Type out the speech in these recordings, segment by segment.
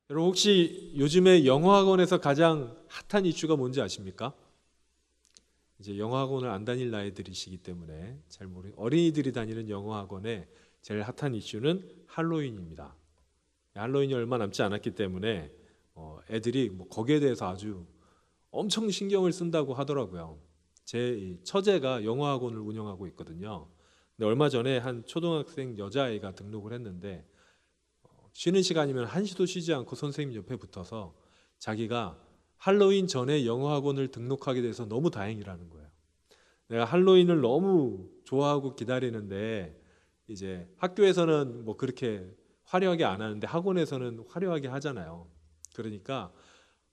여러분 혹시 요즘에 영어학원에서 가장 핫한 이슈가 뭔지 아십니까? 이제 영어학원을 안 다닐 나이들이시기 때문에 잘 어린이들이 다니는 영어학원의 제일 핫한 이슈는 할로윈입니다. 할로윈이 얼마 남지 않았기 때문에 애들이 뭐 거기에 대해서 아주 엄청 신경을 쓴다고 하더라고요. 제 처제가 영어학원을 운영하고 있거든요. 근데 얼마 전에 한 초등학생 여자아이가 등록을 했는데 쉬는 시간이면 한시도 쉬지 않고 선생님 옆에 붙어서 자기가 할로윈 전에 영어학원을 등록하게 돼서 너무 다행이라는 거예요. 내가 할로윈을 너무 좋아하고 기다리는데 이제 학교에서는 뭐 그렇게 화려하게 안 하는데 학원에서는 화려하게 하잖아요. 그러니까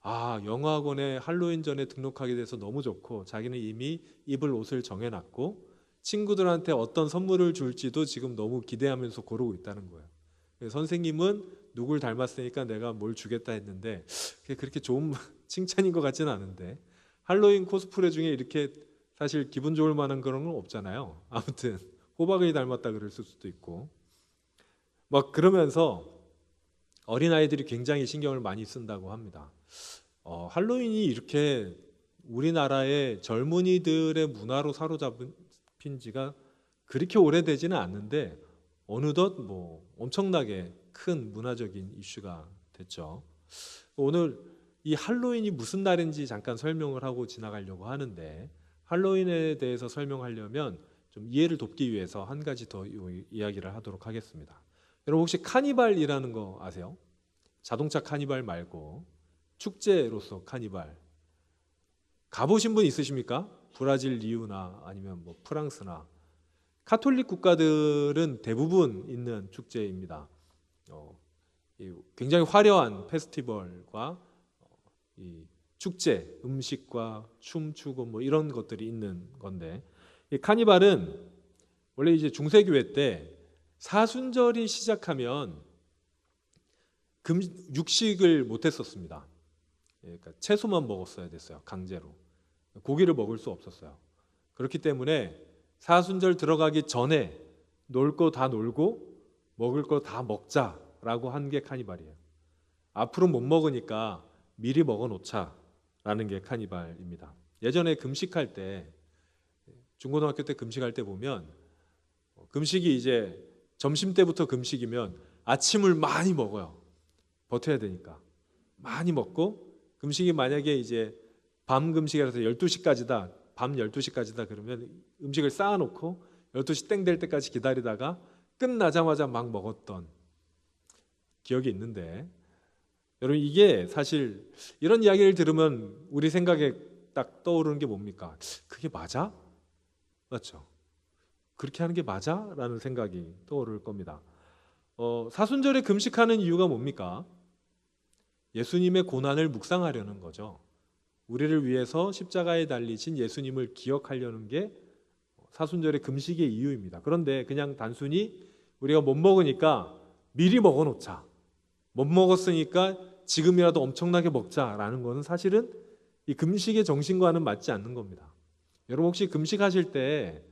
영어학원에 할로윈 전에 등록하게 돼서 너무 좋고 자기는 이미 입을 옷을 정해놨고 친구들한테 어떤 선물을 줄지도 지금 너무 기대하면서 고르고 있다는 거예요. 선생님은 누굴 닮았으니까 내가 뭘 주겠다 했는데 그게 그렇게 좋은 칭찬인 것 같지는 않은데 할로윈 코스프레 중에 이렇게 사실 기분 좋을 만한 그런 건 없잖아요. 아무튼 호박을 닮았다 그랬을 수도 있고 막 그러면서 어린아이들이 굉장히 신경을 많이 쓴다고 합니다. 할로윈이 이렇게 우리나라의 젊은이들의 문화로 사로잡힌 지가 그렇게 오래되지는 않는데 어느덧 뭐 엄청나게 큰 문화적인 이슈가 됐죠. 오늘 이 할로윈이 무슨 날인지 잠깐 설명을 하고 지나가려고 하는데 할로윈에 대해서 설명하려면 좀 이해를 돕기 위해서 한 가지 더 이야기를 하도록 하겠습니다. 여러분 혹시 카니발이라는 거 아세요? 자동차 카니발 말고 축제로서 카니발 가보신 분 있으십니까? 브라질 리우나 아니면 뭐 프랑스나 카톨릭 국가들은 대부분 있는 축제입니다. 굉장히 화려한 페스티벌과 이 축제, 음식과 춤추고 뭐 이런 것들이 있는 건데 이 카니발은 원래 이제 중세교회 때 사순절이 시작하면 육식을 못 했었습니다. 그러니까 채소만 먹었어야 됐어요. 강제로. 고기를 먹을 수 없었어요. 그렇기 때문에 사순절 들어가기 전에 놀 거 다 놀고 먹을 거 다 먹자라고 한 게 카니발이에요. 앞으로 못 먹으니까 미리 먹어 놓자라는 게 카니발입니다. 예전에 금식할 때 중고등학교 때 금식할 때 보면 금식이 이제 점심 때부터 금식이면 아침을 많이 먹어요. 버텨야 되니까. 많이 먹고 금식이 만약에 이제 밤 금식이라서 12시까지다. 밤 12시까지다 그러면 음식을 쌓아놓고 12시 땡 될 때까지 기다리다가 끝나자마자 막 먹었던 기억이 있는데 여러분 이게 사실 이런 이야기를 들으면 우리 생각에 딱 떠오르는 게 뭡니까? 그게 맞아? 맞죠? 그렇게 하는 게 맞아? 라는 생각이 떠오를 겁니다. 사순절에 금식하는 이유가 뭡니까? 예수님의 고난을 묵상하려는 거죠. 우리를 위해서 십자가에 달리신 예수님을 기억하려는 게 사순절의 금식의 이유입니다. 그런데 그냥 단순히 우리가 못 먹으니까 미리 먹어놓자. 못 먹었으니까 지금이라도 엄청나게 먹자라는 것은 사실은 이 금식의 정신과는 맞지 않는 겁니다. 여러분 혹시 금식하실 때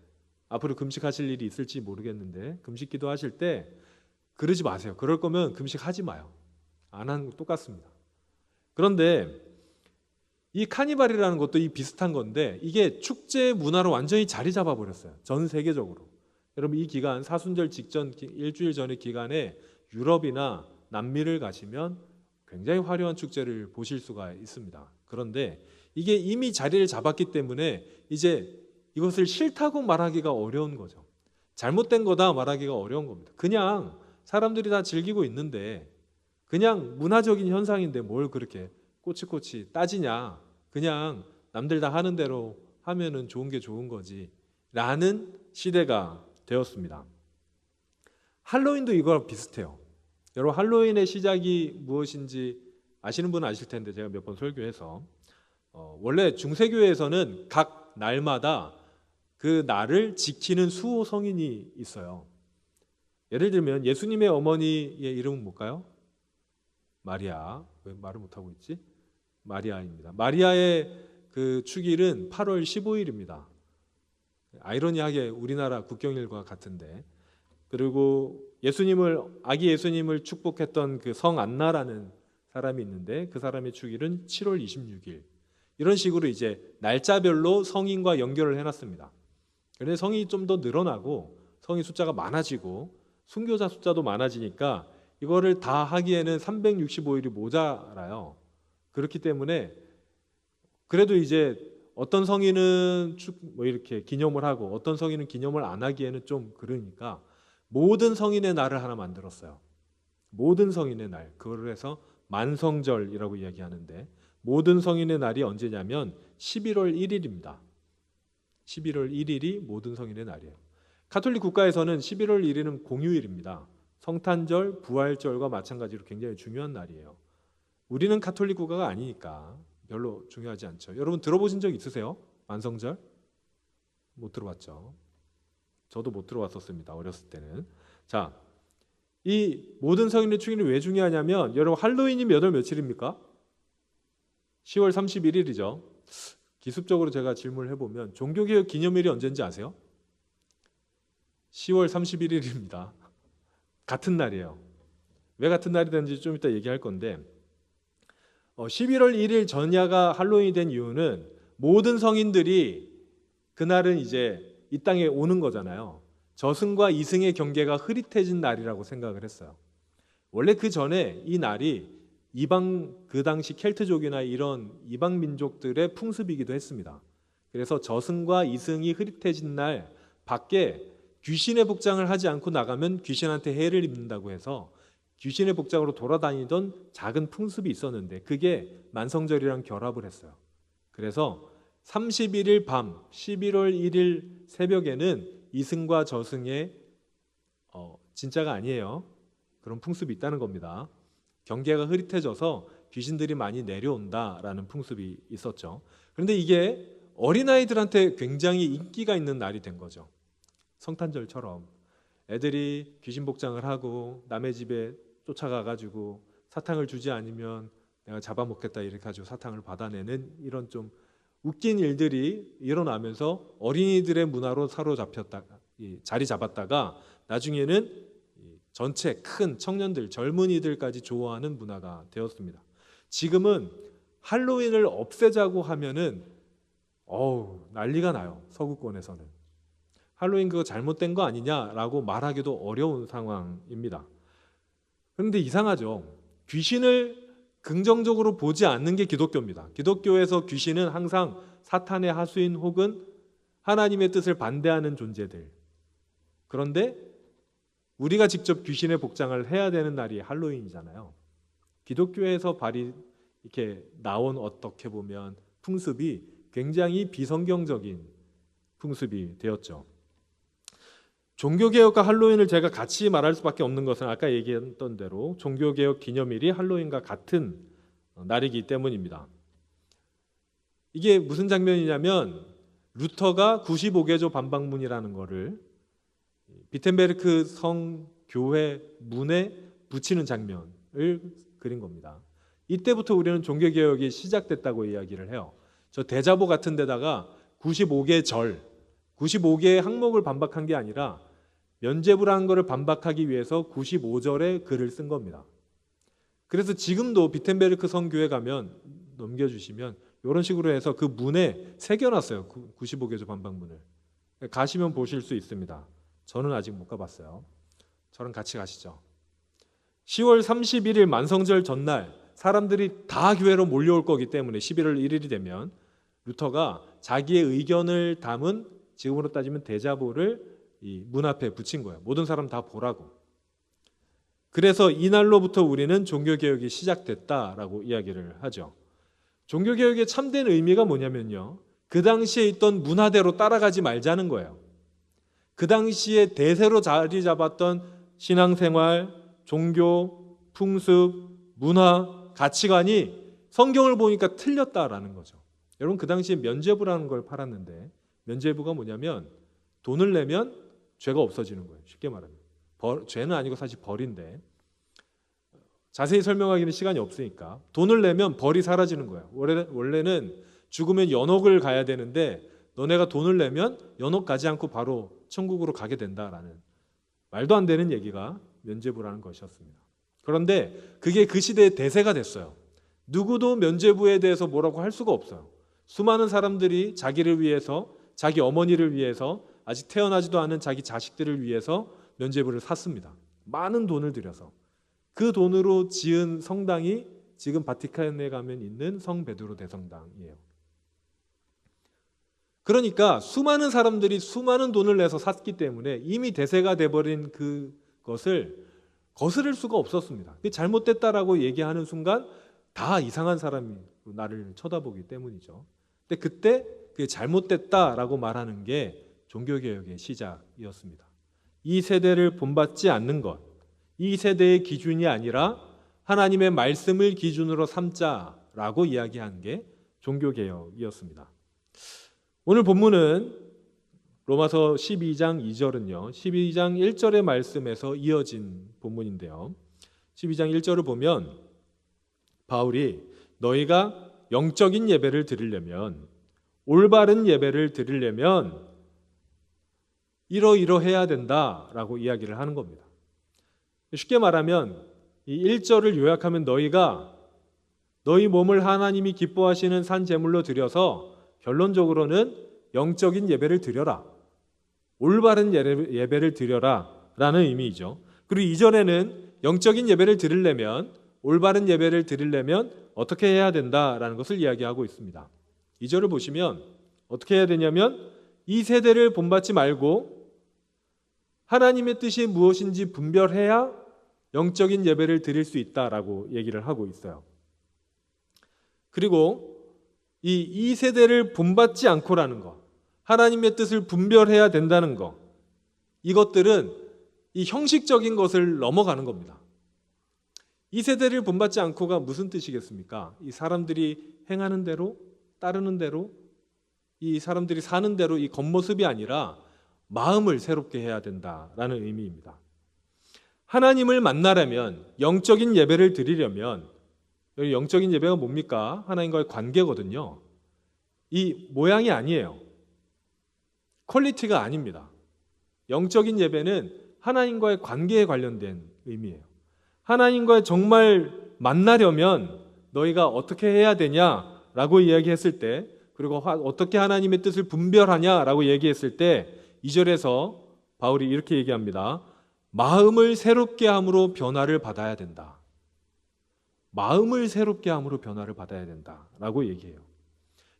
앞으로 금식하실 일이 있을지 모르겠는데 금식 기도하실 때 그러지 마세요. 그럴 거면 금식하지 마요. 안 하는 거 똑같습니다. 그런데 이 카니발이라는 것도 이 비슷한 건데 이게 축제 문화로 완전히 자리 잡아 버렸어요. 전 세계적으로. 여러분 이 기간 사순절 직전 일주일 전의 기간에 유럽이나 남미를 가시면 굉장히 화려한 축제를 보실 수가 있습니다. 그런데 이게 이미 자리를 잡았기 때문에 이제 이것을 싫다고 말하기가 어려운 거죠. 잘못된 거다 말하기가 어려운 겁니다. 그냥 사람들이 다 즐기고 있는데 그냥 문화적인 현상인데 뭘 그렇게 꼬치꼬치 따지냐. 그냥 남들 다 하는 대로 하면은 좋은 게 좋은 거지 라는 시대가 되었습니다. 할로윈도 이거랑 비슷해요. 여러분 할로윈의 시작이 무엇인지 아시는 분은 아실 텐데 제가 몇 번 설교해서 원래 중세교회에서는 각 날마다 그 날을 지키는 수호 성인이 있어요. 예를 들면 예수님의 어머니의 이름은 뭘까요? 마리아. 왜 말을 못하고 있지? 마리아입니다. 마리아의 그 축일은 8월 15일입니다. 아이러니하게 우리나라 국경일과 같은데 그리고 아기 예수님을 축복했던 그 성 안나라는 사람이 있는데 그 사람의 축일은 7월 26일. 이런 식으로 이제 날짜별로 성인과 연결을 해놨습니다. 그런데 성인이 좀 더 늘어나고 성인 숫자가 많아지고 순교자 숫자도 많아지니까 이거를 다 하기에는 365일이 모자라요. 그렇기 때문에 그래도 이제 어떤 성인은 뭐 이렇게 기념을 하고 어떤 성인은 기념을 안 하기에는 좀 그러니까 모든 성인의 날을 하나 만들었어요. 모든 성인의 날. 그걸 해서 만성절이라고 이야기하는데 모든 성인의 날이 언제냐면 11월 1일입니다. 11월 1일이 모든 성인의 날이에요. 가톨릭 국가에서는 11월 1일은 공휴일입니다. 성탄절, 부활절과 마찬가지로 굉장히 중요한 날이에요. 우리는 가톨릭 국가가 아니니까 별로 중요하지 않죠. 여러분 들어보신 적 있으세요? 만성절? 못 들어봤죠. 저도 못 들어봤었습니다. 어렸을 때는. 자, 이 모든 성인의 축일이 왜 중요하냐면 여러분 할로윈이 몇 월 며칠입니까? 10월 31일이죠. 기습적으로 제가 질문을 해보면 종교개혁 기념일이 언제인지 아세요? 10월 31일입니다. 같은 날이에요. 왜 같은 날이 되는지 좀 이따 얘기할 건데 11월 1일 전야가 할로윈이 된 이유는 모든 성인들이 그날은 이제 이 땅에 오는 거잖아요. 저승과 이승의 경계가 흐릿해진 날이라고 생각을 했어요. 원래 그 전에 이 날이 그 당시 켈트족이나 이런 이방 민족들의 풍습이기도 했습니다. 그래서 저승과 이승이 흐릿해진 날 밖에 귀신의 복장을 하지 않고 나가면 귀신한테 해를 입는다고 해서 귀신의 복장으로 돌아다니던 작은 풍습이 있었는데 그게 만성절이랑 결합을 했어요. 그래서 31일 밤 11월 1일 새벽에는 이승과 저승의 진짜가 아니에요. 그런 풍습이 있다는 겁니다. 경계가 흐릿해져서 귀신들이 많이 내려온다라는 풍습이 있었죠. 그런데 이게 어린아이들한테 굉장히 인기가 있는 날이 된 거죠. 성탄절처럼 애들이 귀신 복장을 하고 남의 집에 쫓아가가지고 사탕을 주지 않으면 내가 잡아먹겠다 이렇게 가지고 사탕을 받아내는 이런 좀 웃긴 일들이 일어나면서 어린이들의 문화로 사로잡혔다가 자리 잡았다가 나중에는 전체 큰 청년들, 젊은이들까지 좋아하는 문화가 되었습니다. 지금은 할로윈을 없애자고 하면은 난리가 나요. 서구권에서는. 할로윈 그거 잘못된 거 아니냐라고 말하기도 어려운 상황입니다. 그런데 이상하죠. 귀신을 긍정적으로 보지 않는 게 기독교입니다. 기독교에서 귀신은 항상 사탄의 하수인 혹은 하나님의 뜻을 반대하는 존재들. 그런데 우리가 직접 귀신의 복장을 해야 되는 날이 할로윈이잖아요. 기독교에서 이렇게 나온 어떻게 보면 풍습이 굉장히 비성경적인 풍습이 되었죠. 종교개혁과 할로윈을 제가 같이 말할 수밖에 없는 것은 아까 얘기했던 대로 종교개혁 기념일이 할로윈과 같은 날이기 때문입니다. 이게 무슨 장면이냐면 루터가 95개조 반박문이라는 거를 비텐베르크 성교회 문에 붙이는 장면을 그린 겁니다. 이때부터 우리는 종교개혁이 시작됐다고 이야기를 해요. 저 대자보 같은 데다가 95개 절, 95개의 항목을 반박한 게 아니라 면죄부라는 것을 반박하기 위해서 95절의 글을 쓴 겁니다. 그래서 지금도 비텐베르크 성교회 가면 넘겨주시면 이런 식으로 해서 그 문에 새겨놨어요. 95개조 반박문을. 가시면 보실 수 있습니다. 저는 아직 못 가봤어요. 저랑 같이 가시죠. 10월 31일 만성절 전날 사람들이 다 교회로 몰려올 거기 때문에 11월 1일이 되면 루터가 자기의 의견을 담은 지금으로 따지면 대자보를 이 문 앞에 붙인 거예요. 모든 사람 다 보라고. 그래서 이날로부터 우리는 종교개혁이 시작됐다라고 이야기를 하죠. 종교개혁의 참된 의미가 뭐냐면요. 그 당시에 있던 문화대로 따라가지 말자는 거예요. 그 당시에 대세로 자리 잡았던 신앙생활, 종교, 풍습, 문화, 가치관이 성경을 보니까 틀렸다라는 거죠. 여러분 그 당시에 면죄부라는 걸 팔았는데 면죄부가 뭐냐면 돈을 내면 죄가 없어지는 거예요. 쉽게 말하면. 죄는 아니고 사실 벌인데 자세히 설명하기는 시간이 없으니까 돈을 내면 벌이 사라지는 거예요. 원래는 죽으면 연옥을 가야 되는데 너네가 돈을 내면 연옥 가지 않고 바로 천국으로 가게 된다라는 말도 안 되는 얘기가 면죄부라는 것이었습니다. 그런데 그게 그 시대의 대세가 됐어요. 누구도 면죄부에 대해서 뭐라고 할 수가 없어요. 수많은 사람들이 자기를 위해서, 자기 어머니를 위해서, 아직 태어나지도 않은 자기 자식들을 위해서 면죄부를 샀습니다. 많은 돈을 들여서. 그 돈으로 지은 성당이 지금 바티칸에 가면 있는 성 베드로 대성당이에요. 그러니까 수많은 사람들이 수많은 돈을 내서 샀기 때문에 이미 대세가 돼버린 그것을 거스를 수가 없었습니다. 잘못됐다라고 얘기하는 순간 다 이상한 사람이 나를 쳐다보기 때문이죠. 근데 그때 그게 잘못됐다라고 말하는 게 종교개혁의 시작이었습니다. 이 세대를 본받지 않는 것, 이 세대의 기준이 아니라 하나님의 말씀을 기준으로 삼자라고 이야기한 게 종교개혁이었습니다. 오늘 본문은 로마서 12장 2절은요. 12장 1절의 말씀에서 이어진 본문인데요. 12장 1절을 보면 바울이 너희가 영적인 예배를 드리려면, 올바른 예배를 드리려면 이러이러해야 된다라고 이야기를 하는 겁니다. 쉽게 말하면 이 1절을 요약하면 너희가 너희 몸을 하나님이 기뻐하시는 산 제물로 드려서 결론적으로는 영적인 예배를 드려라. 올바른 예배를 드려라 라는 의미이죠. 그리고 2절에는 영적인 예배를 드리려면, 올바른 예배를 드리려면 어떻게 해야 된다라는 것을 이야기하고 있습니다. 2절을 보시면 어떻게 해야 되냐면 이 세대를 본받지 말고 하나님의 뜻이 무엇인지 분별해야 영적인 예배를 드릴 수 있다라고 얘기를 하고 있어요. 그리고 이 세대를 본받지 않고라는 것, 하나님의 뜻을 분별해야 된다는 것, 이것들은 이 형식적인 것을 넘어가는 겁니다. 이 세대를 본받지 않고가 무슨 뜻이겠습니까? 이 사람들이 행하는 대로, 따르는 대로, 이 사람들이 사는 대로 이 겉모습이 아니라 마음을 새롭게 해야 된다라는 의미입니다. 하나님을 만나려면, 영적인 예배를 드리려면, 여기 영적인 예배가 뭡니까? 하나님과의 관계거든요. 이 모양이 아니에요. 퀄리티가 아닙니다. 영적인 예배는 하나님과의 관계에 관련된 의미예요. 하나님과 정말 만나려면 너희가 어떻게 해야 되냐라고 이야기했을 때, 그리고 어떻게 하나님의 뜻을 분별하냐라고 얘기했을 때 2절에서 바울이 이렇게 얘기합니다. 마음을 새롭게 함으로 변화를 받아야 된다. 마음을 새롭게 함으로 변화를 받아야 된다라고 얘기해요.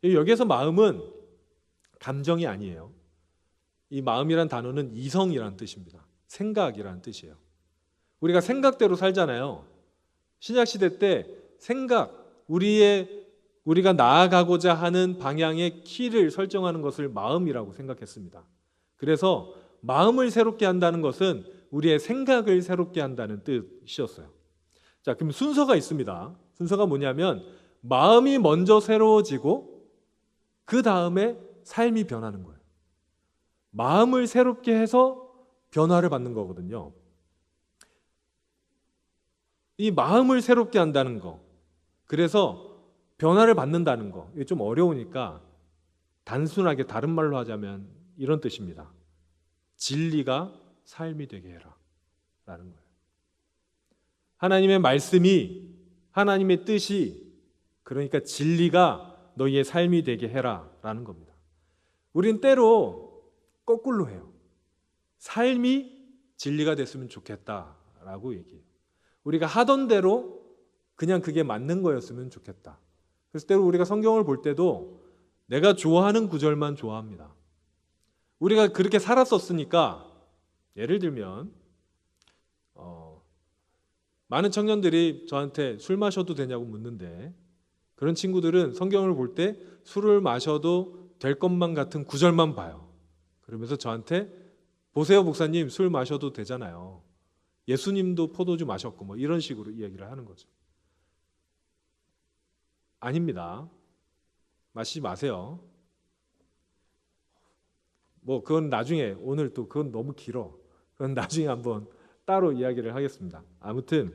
여기에서 마음은 감정이 아니에요. 이 마음이란 단어는 이성이란 뜻입니다. 생각이란 뜻이에요. 우리가 생각대로 살잖아요. 신약시대 때 생각, 우리가 나아가고자 하는 방향의 키를 설정하는 것을 마음이라고 생각했습니다. 그래서 마음을 새롭게 한다는 것은 우리의 생각을 새롭게 한다는 뜻이었어요. 자, 그럼 순서가 있습니다. 순서가 뭐냐면 마음이 먼저 새로워지고 그 다음에 삶이 변하는 거예요. 마음을 새롭게 해서 변화를 받는 거거든요. 이 마음을 새롭게 한다는 거, 그래서 변화를 받는다는 거, 이게 좀 어려우니까 단순하게 다른 말로 하자면 이런 뜻입니다. 진리가 삶이 되게 해라 라는 거예요. 하나님의 말씀이, 하나님의 뜻이, 그러니까 진리가 너희의 삶이 되게 해라 라는 겁니다. 우린 때로 거꾸로 해요. 삶이 진리가 됐으면 좋겠다라고 얘기해요. 우리가 하던 대로 그냥 그게 맞는 거였으면 좋겠다. 그래서 때로 우리가 성경을 볼 때도 내가 좋아하는 구절만 좋아합니다. 우리가 그렇게 살았었으니까, 예를 들면 많은 청년들이 저한테 술 마셔도 되냐고 묻는데, 그런 친구들은 성경을 볼 때 술을 마셔도 될 것만 같은 구절만 봐요. 그러면서 저한테 보세요 목사님, 술 마셔도 되잖아요. 예수님도 포도주 마셨고 뭐 이런 식으로 이야기를 하는 거죠. 아닙니다. 마시지 마세요. 뭐 그건 나중에, 오늘 또 그건 너무 길어. 그건 나중에 한번 따로 이야기를 하겠습니다. 아무튼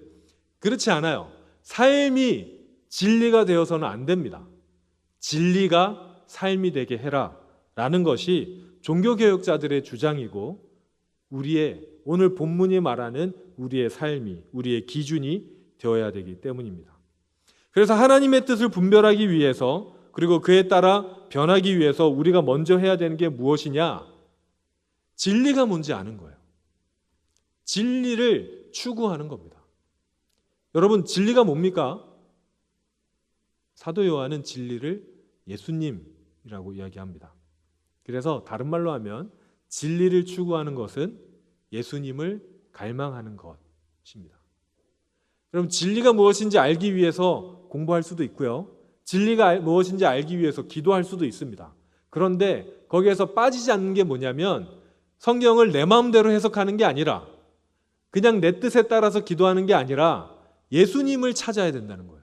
그렇지 않아요. 삶이 진리가 되어서는 안 됩니다. 진리가 삶이 되게 해라 라는 것이 종교개혁자들의 주장이고 오늘 본문이 말하는 우리의 삶이, 우리의 기준이 되어야 되기 때문입니다. 그래서 하나님의 뜻을 분별하기 위해서, 그리고 그에 따라 변하기 위해서 우리가 먼저 해야 되는 게 무엇이냐? 진리가 뭔지 아는 거예요. 진리를 추구하는 겁니다. 여러분, 진리가 뭡니까? 사도 요한은 진리를 예수님이라고 이야기합니다. 그래서 다른 말로 하면 진리를 추구하는 것은 예수님을 갈망하는 것입니다. 그럼 진리가 무엇인지 알기 위해서 공부할 수도 있고요. 진리가 무엇인지 알기 위해서 기도할 수도 있습니다. 그런데 거기에서 빠지지 않는 게 뭐냐면 성경을 내 마음대로 해석하는 게 아니라, 그냥 내 뜻에 따라서 기도하는 게 아니라 예수님을 찾아야 된다는 거예요.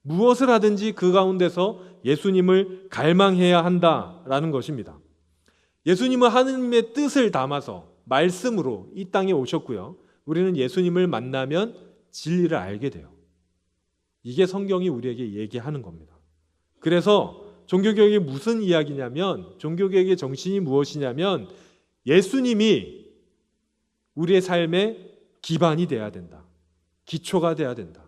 무엇을 하든지 그 가운데서 예수님을 갈망해야 한다라는 것입니다. 예수님은 하느님의 뜻을 담아서 말씀으로 이 땅에 오셨고요. 우리는 예수님을 만나면 진리를 알게 돼요. 이게 성경이 우리에게 얘기하는 겁니다. 그래서 종교개혁이 무슨 이야기냐면, 종교개혁의 정신이 무엇이냐면 예수님이 우리의 삶의 기반이 돼야 된다. 기초가 돼야 된다.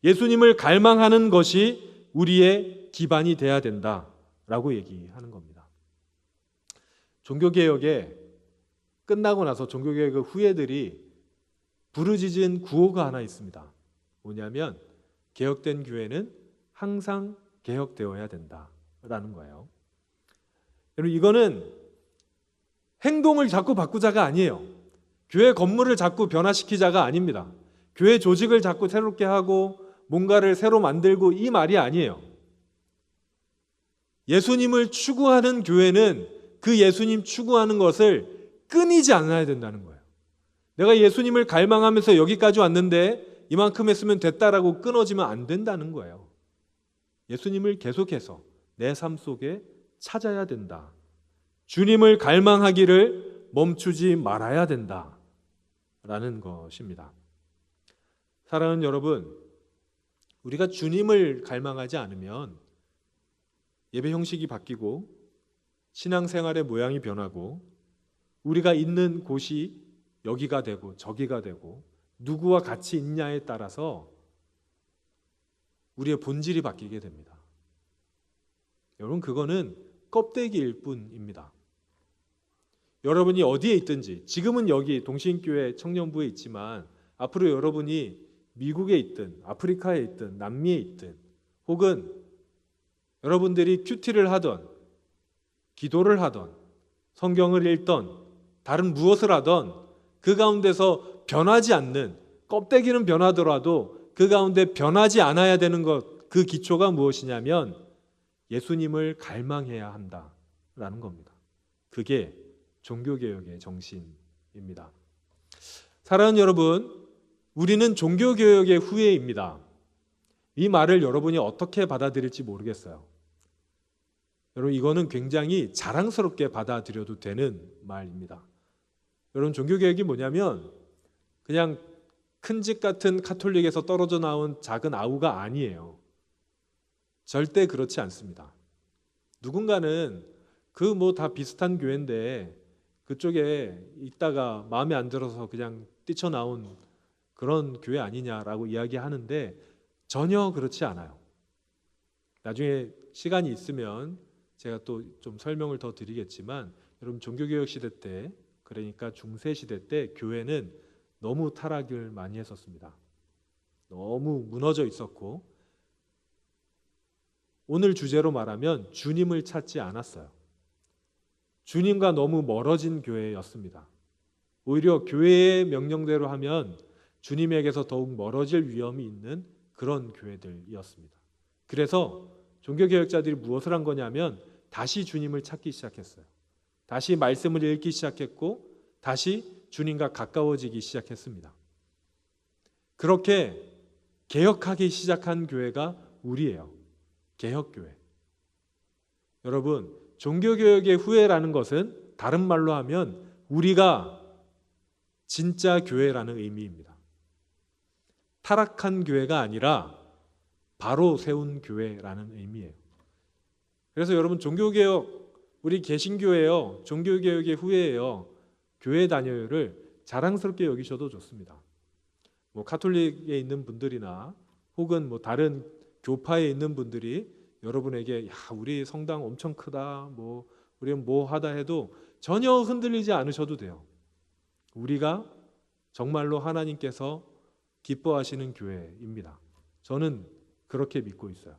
예수님을 갈망하는 것이 우리의 기반이 돼야 된다라고 얘기하는 겁니다. 종교개혁에 끝나고 나서 종교개혁의 후예들이 부르짖은 구호가 하나 있습니다. 뭐냐면 개혁된 교회는 항상 개혁되어야 된다라는 거예요. 여러분, 이거는 행동을 자꾸 바꾸자가 아니에요. 교회 건물을 자꾸 변화시키자가 아닙니다. 교회 조직을 자꾸 새롭게 하고 뭔가를 새로 만들고 이 말이 아니에요. 예수님을 추구하는 교회는 그 예수님 추구하는 것을 끊이지 않아야 된다는 거예요. 내가 예수님을 갈망하면서 여기까지 왔는데 이만큼 했으면 됐다라고 끊어지면 안 된다는 거예요. 예수님을 계속해서 내 삶 속에 찾아야 된다. 주님을 갈망하기를 멈추지 말아야 된다라는 것입니다. 사랑하는 여러분, 우리가 주님을 갈망하지 않으면 예배 형식이 바뀌고 신앙생활의 모양이 변하고 우리가 있는 곳이 여기가 되고 저기가 되고 누구와 같이 있냐에 따라서 우리의 본질이 바뀌게 됩니다. 여러분, 그거는 껍데기일 뿐입니다. 여러분이 어디에 있든지, 지금은 여기 동신교회 청년부에 있지만 앞으로 여러분이 미국에 있든 아프리카에 있든 남미에 있든 혹은 여러분들이 큐티를 하던 기도를 하던 성경을 읽던 다른 무엇을 하던 그 가운데서 변하지 않는, 껍데기는 변하더라도 그 가운데 변하지 않아야 되는 것, 그 기초가 무엇이냐면 예수님을 갈망해야 한다라는 겁니다. 그게 종교개혁의 정신입니다. 사랑하는 여러분, 우리는 종교개혁의 후예입니다. 이 말을 여러분이 어떻게 받아들일지 모르겠어요. 여러분, 이거는 굉장히 자랑스럽게 받아들여도 되는 말입니다. 여러분, 종교개혁이 뭐냐면 그냥 큰 집 같은 카톨릭에서 떨어져 나온 작은 아우가 아니에요. 절대 그렇지 않습니다. 누군가는 그 뭐 다 비슷한 교회인데 그쪽에 있다가 마음에 안 들어서 그냥 뛰쳐나온 그런 교회 아니냐라고 이야기하는데 전혀 그렇지 않아요. 나중에 시간이 있으면 제가 또 좀 설명을 더 드리겠지만, 여러분, 종교개혁 시대 때, 그러니까 중세 시대 때 교회는 너무 타락을 많이 했었습니다. 너무 무너져 있었고, 오늘 주제로 말하면 주님을 찾지 않았어요. 주님과 너무 멀어진 교회였습니다. 오히려 교회의 명령대로 하면 주님에게서 더욱 멀어질 위험이 있는 그런 교회들이었습니다. 그래서 종교개혁자들이 무엇을 한 거냐면 다시 주님을 찾기 시작했어요. 다시 말씀을 읽기 시작했고 다시 주님과 가까워지기 시작했습니다. 그렇게 개혁하기 시작한 교회가 우리예요. 개혁교회. 여러분, 종교개혁의 후예라는 것은 다른 말로 하면 우리가 진짜 교회라는 의미입니다. 타락한 교회가 아니라 바로 세운 교회라는 의미예요. 그래서 여러분, 종교개혁, 우리 개신교회요, 종교개혁의 후예예요. 교회 다녀요를 자랑스럽게 여기셔도 좋습니다. 뭐 카톨릭에 있는 분들이나 혹은 뭐 다른 교파에 있는 분들이 여러분에게 야, 우리 성당 엄청 크다, 뭐 우리는 뭐 하다 해도 전혀 흔들리지 않으셔도 돼요. 우리가 정말로 하나님께서 기뻐하시는 교회입니다. 저는 그렇게 믿고 있어요.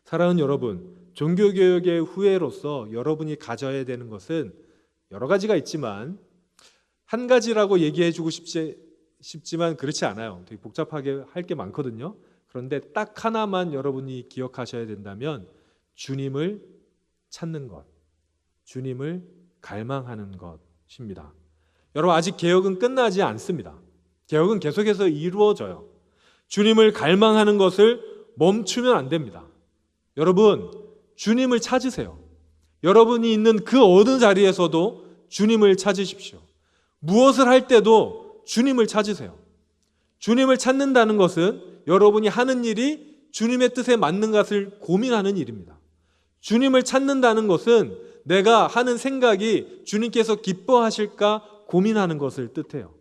사랑하는 여러분, 종교개혁의 후예로서 여러분이 가져야 되는 것은 여러 가지가 있지만 한 가지라고 얘기해 주고 싶지만 그렇지 않아요. 되게 복잡하게 할 게 많거든요. 그런데 딱 하나만 여러분이 기억하셔야 된다면 주님을 찾는 것, 주님을 갈망하는 것입니다. 여러분, 아직 개혁은 끝나지 않습니다. 개혁은 계속해서 이루어져요. 주님을 갈망하는 것을 멈추면 안 됩니다. 여러분, 주님을 찾으세요. 여러분이 있는 그 어느 자리에서도 주님을 찾으십시오. 무엇을 할 때도 주님을 찾으세요. 주님을 찾는다는 것은 여러분이 하는 일이 주님의 뜻에 맞는 것을 고민하는 일입니다. 주님을 찾는다는 것은 내가 하는 생각이 주님께서 기뻐하실까 고민하는 것을 뜻해요.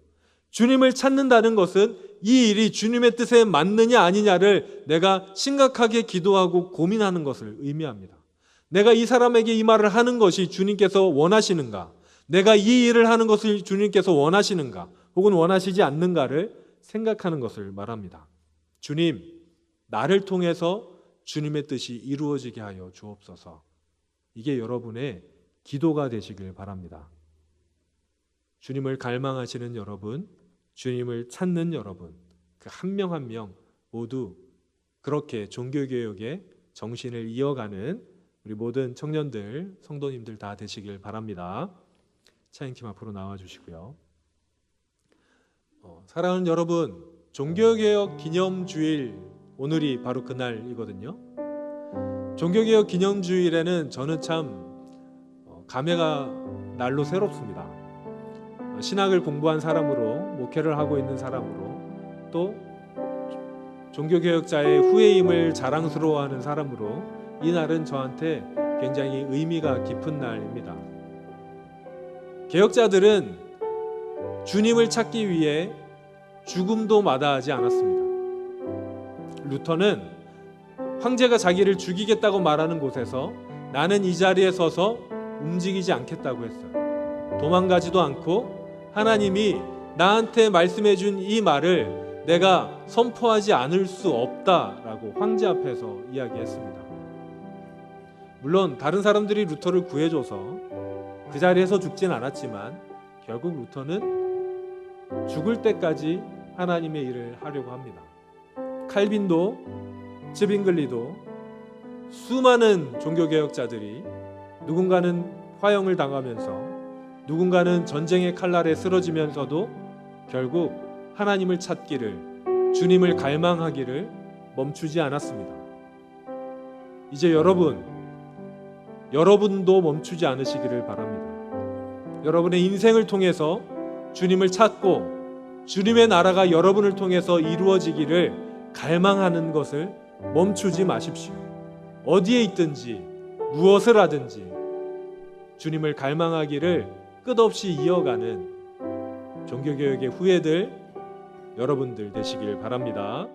주님을 찾는다는 것은 이 일이 주님의 뜻에 맞느냐 아니냐를 내가 심각하게 기도하고 고민하는 것을 의미합니다. 내가 이 사람에게 이 말을 하는 것이 주님께서 원하시는가? 내가 이 일을 하는 것을 주님께서 원하시는가? 혹은 원하시지 않는가를 생각하는 것을 말합니다. 주님, 나를 통해서 주님의 뜻이 이루어지게 하여 주옵소서. 이게 여러분의 기도가 되시길 바랍니다. 주님을 갈망하시는 여러분, 주님을 찾는 여러분, 그 한 명 한 명 모두 그렇게 종교개혁의 정신을 이어가는 우리 모든 청년들, 성도님들 다 되시길 바랍니다. 차인팀 앞으로 나와주시고요. 사랑하는 여러분, 종교개혁 기념주일, 오늘이 바로 그날이거든요. 종교개혁 기념주일에는 저는 참 감회가 날로 새롭습니다. 신학을 공부한 사람으로, 목회를 하고 있는 사람으로, 또 종교개혁자의 후예임을 자랑스러워하는 사람으로 이 날은 저한테 굉장히 의미가 깊은 날입니다. 개혁자들은 주님을 찾기 위해 죽음도 마다하지 않았습니다. 루터는 황제가 자기를 죽이겠다고 말하는 곳에서 나는 이 자리에 서서 움직이지 않겠다고 했어요. 도망가지도 않고 하나님이 나한테 말씀해 준 이 말을 내가 선포하지 않을 수 없다라고 황제 앞에서 이야기했습니다. 물론 다른 사람들이 루터를 구해줘서 그 자리에서 죽진 않았지만 결국 루터는 죽을 때까지 하나님의 일을 하려고 합니다. 칼빈도, 츠빙글리도, 수많은 종교개혁자들이 누군가는 화형을 당하면서 누군가는 전쟁의 칼날에 쓰러지면서도 결국 하나님을 찾기를, 주님을 갈망하기를 멈추지 않았습니다. 이제 여러분도 멈추지 않으시기를 바랍니다. 여러분의 인생을 통해서 주님을 찾고 주님의 나라가 여러분을 통해서 이루어지기를 갈망하는 것을 멈추지 마십시오. 어디에 있든지 무엇을 하든지 주님을 갈망하기를 끝없이 이어가는 종교개혁의 후예들 여러분들 되시길 바랍니다.